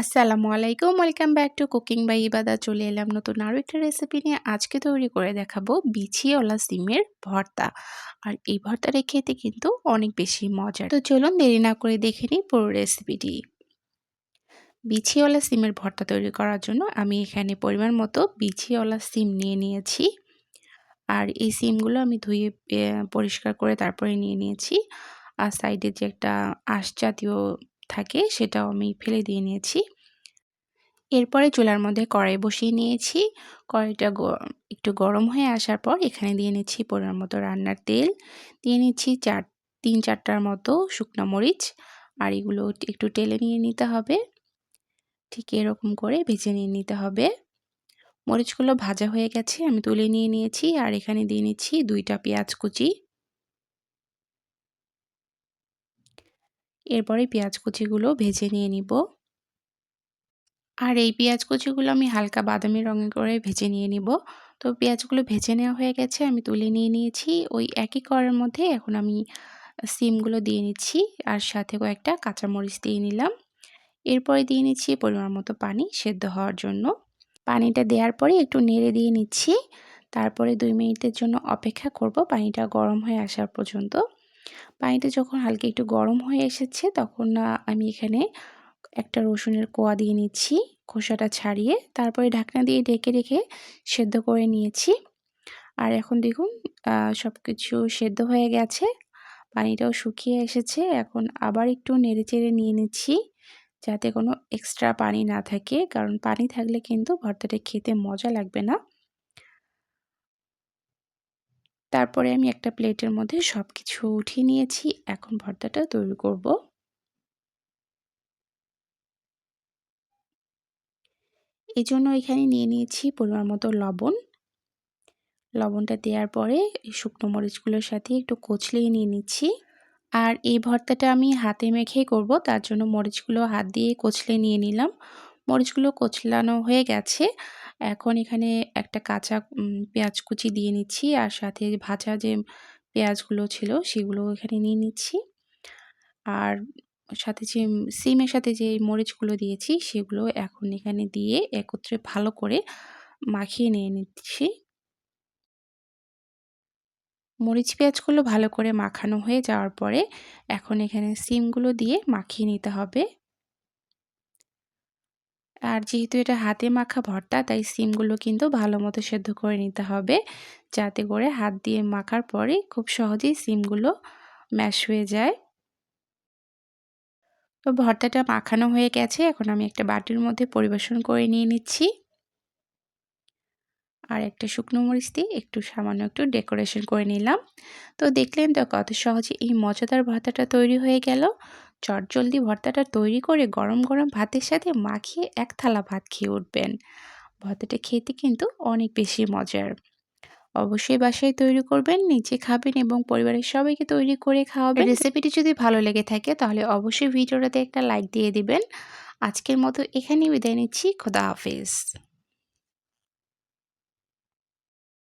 আসসালামু আলাইকুম, welcome back to cooking by Ibada. চলে এলাম নতুন আরও একটা রেসিপি নিয়ে। আজকে তৈরি করে দেখাবো বিছিওয়ালা সিমের ভর্তা। আর এই ভর্তাটা খেতে কিন্তু অনেক বেশি মজার। তো চলুন দেরি না করে দেখে নিই পুরো রেসিপিটি। বিছিওয়ালা সিমের ভর্তা তৈরি করার জন্য আমি এখানে পরিমাণ মতো বিছিওয়ালা সিম নিয়ে নিয়েছি। আর এই সিমগুলো আমি ধুয়ে পরিষ্কার করে তারপরে নিয়ে নিয়েছি। আর সাইডে যে একটা আঁশ জাতীয় থাকে সেটাও আমি ফেলে দিয়ে নিয়েছি। এরপরে চুলার মধ্যে কড়াই বসিয়ে নিয়েছি। কড়াইটা একটু গরম হয়ে আসার পর এখানে দিয়ে নিচ্ছি পরিমাণ মতো রান্নার তেল, দিয়ে নিচ্ছি 3-4টার মতো শুকনো মরিচ। আর এগুলো একটু টেলে নিয়ে নিতে হবে। ঠিক এরকম করে ভেজে নিয়ে নিতে হবে। মরিচগুলো ভাজা হয়ে গেছে, আমি তুলে নিয়ে নিয়েছি। আর এখানে দিয়ে নিচ্ছি 2টা পেঁয়াজ কুচি। এরপরে পেঁয়াজ কুচিগুলো ভেজে নিয়ে নিব। আর এই পেঁয়াজ কুচিগুলো আমি হালকা বাদামি রঙে করে ভেজে নিয়ে নিব। তো পেঁয়াজগুলো ভেজে নেওয়া হয়ে গেছে, আমি তুলে নিয়ে নিয়েছি। ওই একই কড়াইয়ের মধ্যে এখন আমি সিমগুলো দিয়ে নিচ্ছি আর সাথে কয়েকটা কাঁচামরিচ দিয়ে নিলাম। এরপরে দিয়ে নিচ্ছি পরিমাণ মতো পানি সেদ্ধ হওয়ার জন্য। পানিটা দেওয়ার পরে একটু নেড়ে দিয়ে নিচ্ছি। তারপরে 2 মিনিটের জন্য অপেক্ষা করব পানিটা গরম হয়ে আসার পর্যন্ত। পানিটা যখন হালকা একটু গরম হয়ে এসেছে তখন আমি এখানে একটা রসুনের কোয়া দিয়ে নিচ্ছি, খোসাটা ছাড়িয়ে। তারপরে ঢাকনা দিয়ে ঢেকে রেখে সেদ্ধ করে নিয়েছি। আর এখন দেখুন সব কিছু সেদ্ধ হয়ে গেছে, পানিটাও শুকিয়ে এসেছে। এখন আবার একটু নেড়েচেড়ে নিয়ে নিচ্ছি যাতে কোনো এক্সট্রা পানি না থাকে, কারণ পানি থাকলে কিন্তু ভর্তাটা খেতে মজা লাগবে না। তারপরে আমি একটা প্লেটের মধ্যে সব কিছু উঠিয়ে নিয়েছি। এখন ভর্তাটা তৈরি করব। এজন্য এখানে নিয়ে নিয়েছি পরিমাণ মতো লবণ। লবণটা দেওয়ার পরে এই শুকনো মরিচগুলোর সাথে একটু কচলিয়ে নিয়ে নিচ্ছি। আর এই ভর্তাটা আমি হাতে মেখেই করব, তার জন্য মরিচগুলো হাত দিয়ে কচলে নিয়ে নিলাম। মরিচগুলো কচলানো হয়ে গেছে। এখন এখানে একটা কাঁচা পেঁয়াজ কুচি দিয়ে নিচ্ছি আর সাথে ভাজা যে পেঁয়াজগুলো ছিল সেগুলো এখানে নিয়ে নিচ্ছি। আর সাথে যে সিমের সাথে যে মরিচগুলো দিয়েছি সেগুলো এখন এখানে দিয়ে একত্রে ভালো করে মাখিয়ে নিয়ে নিচ্ছি। মরিচ পেঁয়াজগুলো ভালো করে মাখানো হয়ে যাওয়ার পরে এখন এখানে সিমগুলো দিয়ে মাখিয়ে নিতে হবে। আর যেহেতু এটা হাতে মাখা ভর্তা তাই সিমগুলো কিন্তু ভালো মতো সেদ্ধ করে নিতে হবে, যাতে করে হাত দিয়ে মাখার পরে খুব সহজেই সিমগুলো ম্যাশ হয়ে যায়। তো ভর্তাটা মাখানো হয়ে গেছে, এখন আমি একটা বাটির মধ্যে পরিবেশন করে নিয়ে নিচ্ছি। আর একটা শুকনো মরিচ দিয়ে একটু সামান্য একটু ডেকোরেশন করে নিলাম। তো দেখলেন তো কত সহজে এই মজাদার ভর্তাটা তৈরি হয়ে গেল। চটজলদি ভর্তাটা তৈরি করে গরম গরম ভাতের সাথে মাখিয়ে এক থালা ভাত খেয়ে উঠবেন। ভর্তাটা খেতে কিন্তু অনেক বেশি মজার। অবশ্যই বাসায় তৈরি করবেন, নিজে খাবেন এবং পরিবারের সবাইকে তৈরি করে খাওয়াবেন। রেসিপিটি যদি ভালো লেগে থাকে তাহলে অবশ্যই ভিডিওটাতে একটা লাইক দিয়ে দিবেন। আজকের মতো এখানেই বিদায় নিচ্ছি। খোদা হাফেজ।